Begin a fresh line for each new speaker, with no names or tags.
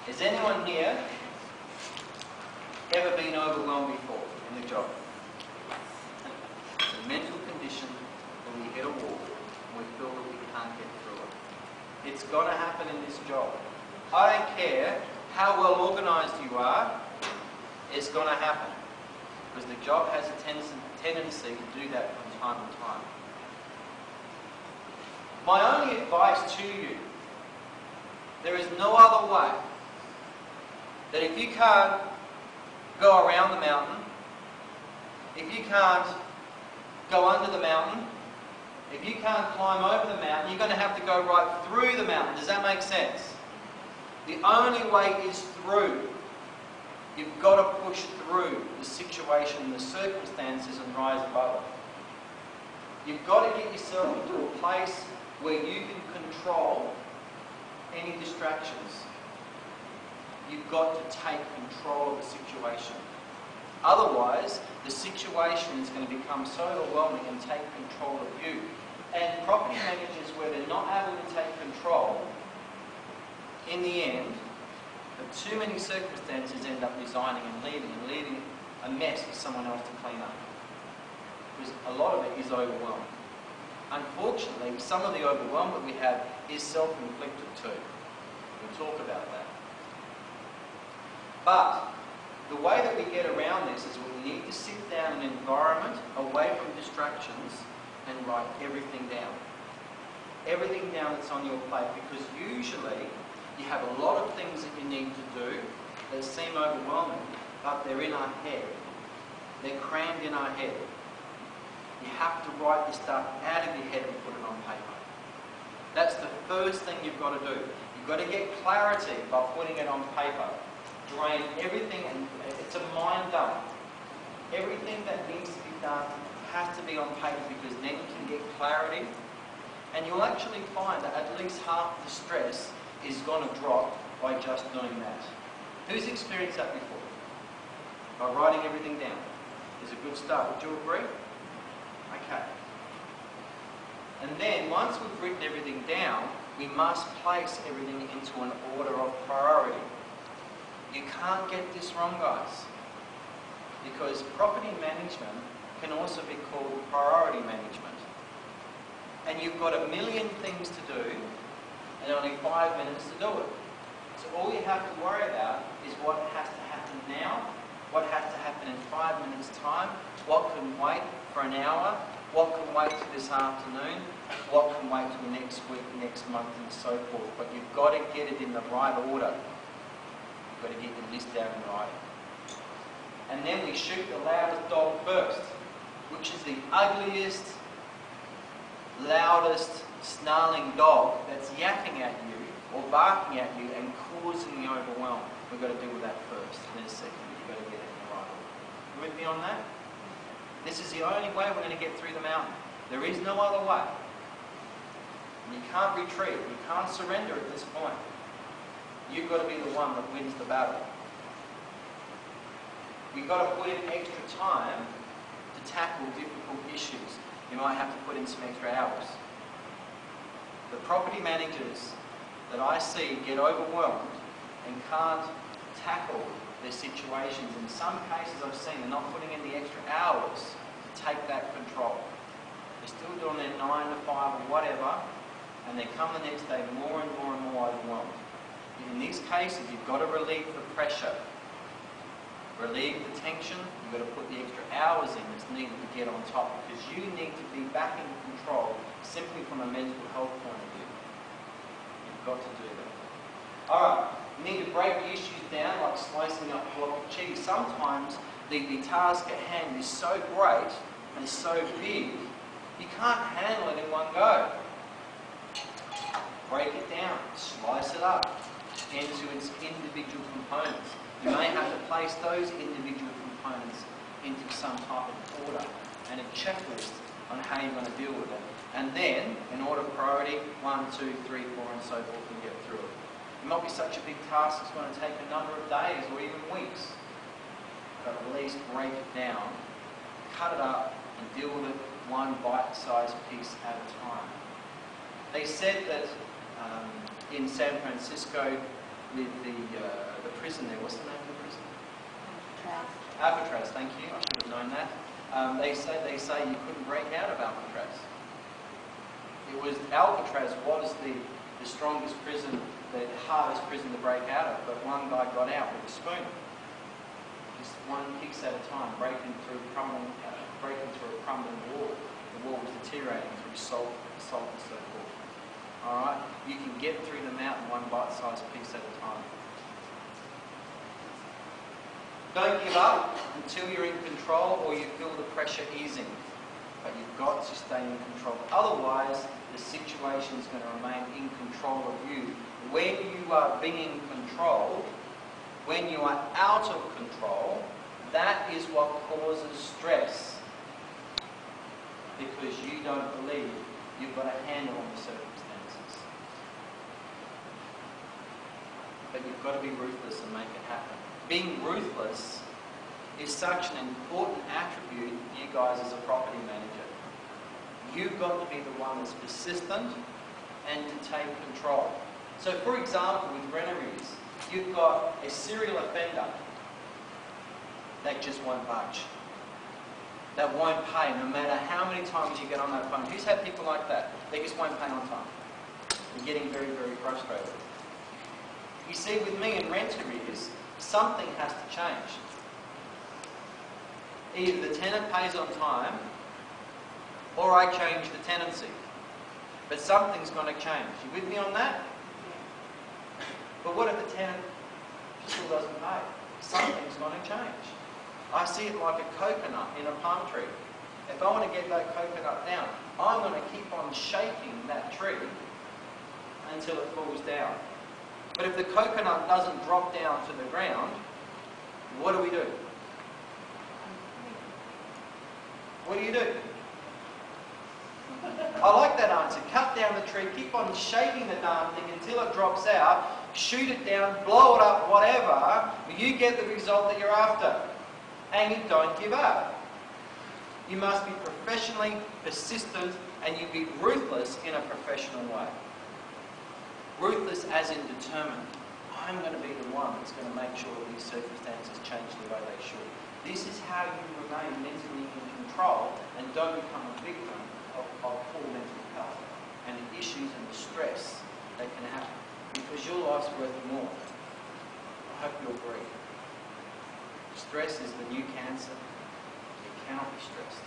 Has anyone here ever been overwhelmed before in the job? It's a mental condition where we hit a wall and we feel that we can't get through it. It's going to happen in this job. I don't care how well organised you are, it's going to happen. Because the job has a tendency to do that from time to time. My only advice to you, there is no other way that if you can't go around the mountain, if you can't go under the mountain, if you can't climb over the mountain, you're going to have to go right through the mountain. Does that make sense? The only way is through. You've got to push through the situation, the circumstances, and rise above it. You've got to get yourself into a place where you can control any distractions. You've got to take control of the situation. Otherwise, the situation is going to become so overwhelming and take control of you. And property managers, where they're not able to take control, in the end, but too many circumstances end up resigning and leaving a mess for someone else to clean up. Because a lot of it is overwhelming. Unfortunately, some of the overwhelm that we have is self-inflicted too. We'll talk about that. But the way that we get around this is we need to sit down in an environment away from distractions and write everything down. Everything down that's on your plate, because usually you have a lot of things that you need to do that seem overwhelming, but they're in our head. They're crammed in our head. You have to write this stuff out of your head and put it on paper. That's the first thing you've got to do. You've got to get clarity by putting it on paper. Drain everything, and it's a mind dump. Everything that needs to be done has to be on paper, because then you can get clarity, and you'll actually find that at least half the stress is going to drop by just doing that. Who's experienced that before? By writing everything down is a good start. Would you agree? Okay. And then once we've written everything down, we must place everything into an order of priority. You can't get this wrong, guys, because property management can also be called priority management. And you've got a million things to do and only 5 minutes to do it. So all you have to worry about is what has to happen now, what has to happen in 5 minutes' time, what can wait for an hour, what can wait till this afternoon, what can wait till next week, next month, and so forth. But you've got to get it in the right order. You've got to get the list down in writing. And then we shoot the loudest dog first, which is the ugliest, loudest, snarling dog that's yapping at you or barking at you and causing the overwhelm. We've got to deal with that first. In a second, you've got to get it in the right order. You with me on that? This is the only way we're going to get through the mountain. There is no other way. And you can't retreat. You can't surrender at this point. You've got to be the one that wins the battle. You've got to put in extra time to tackle difficult issues. You might have to put in some extra hours. The property managers that I see get overwhelmed and can't tackle their situations. In some cases I've seen they're not putting in the extra hours to take that control. They're still doing their 9 to 5 or whatever, and they come the next day more and more overwhelmed. In these cases, you've got to relieve the pressure, relieve the tension. You've got to put the extra hours in that's needed to get on top, because you need to be back in control simply from a mental health point of view. You've got to do that. Alright, you need to break the issues down like slicing up a block of cheese. Sometimes the task at hand is so great and so big, you can't handle it in one go. Break it down, slice it up into its individual components. You may have to place those individual components into some type of order and a checklist on how you're going to deal with it. And then, in order of priority, 1, 2, 3, 4, and so forth, and get through it. It might be such a big task it's going to take a number of days or even weeks. But at least break it down, cut it up, and deal with it one bite-sized piece at a time. They said that in San Francisco, the prison there. What's the name of the prison?
Alcatraz.
Alcatraz. Thank you. I should have known that. They say you couldn't break out of Alcatraz. Alcatraz was the strongest prison, the hardest prison to break out of, but one guy got out with a spoon. Just one piece at a time, breaking through a crumbling wall. The wall was deteriorating through salt and so forth. Alright? You can get through the mountain one bite-sized piece at a time. Don't give up until you're in control or you feel the pressure easing. But you've got to stay in control. Otherwise, the situation is going to remain in control of you. When you are being controlled, when you are out of control, that is what causes stress. Because you don't believe you've got a handle on the circumstances. But you've got to be ruthless and make it happen. Being ruthless is such an important attribute, you guys, as a property manager. You've got to be the one that's persistent and to take control. So, for example, with renovaries, you've got a serial offender that just won't budge. That won't pay no matter how many times you get on that phone. Who's had people like that? They just won't pay on time. You're getting very, very frustrated. You see, with me in rent arrears, something has to change. Either the tenant pays on time, or I change the tenancy. But something's going to change. You with me on that? But what if the tenant still doesn't pay? Something's going to change. I see it like a coconut in a palm tree. If I want to get that coconut down, I'm going to keep on shaking that tree until it falls down. But if the coconut doesn't drop down to the ground, what do we do? What do you do? I like that answer. Cut down the tree, keep on shaking the darn thing until it drops out, shoot it down, blow it up, whatever, you get the result that you're after. And you don't give up. You must be professionally persistent and you be ruthless in a professional way. Ruthless as in determined. I'm going to be the one that's going to make sure that these circumstances change the way they should. This is how you remain mentally in control and don't become a victim of poor mental health and the issues and the stress that can happen. Because your life's worth more. I hope you agree. Stress is the new cancer. You cannot be stressed.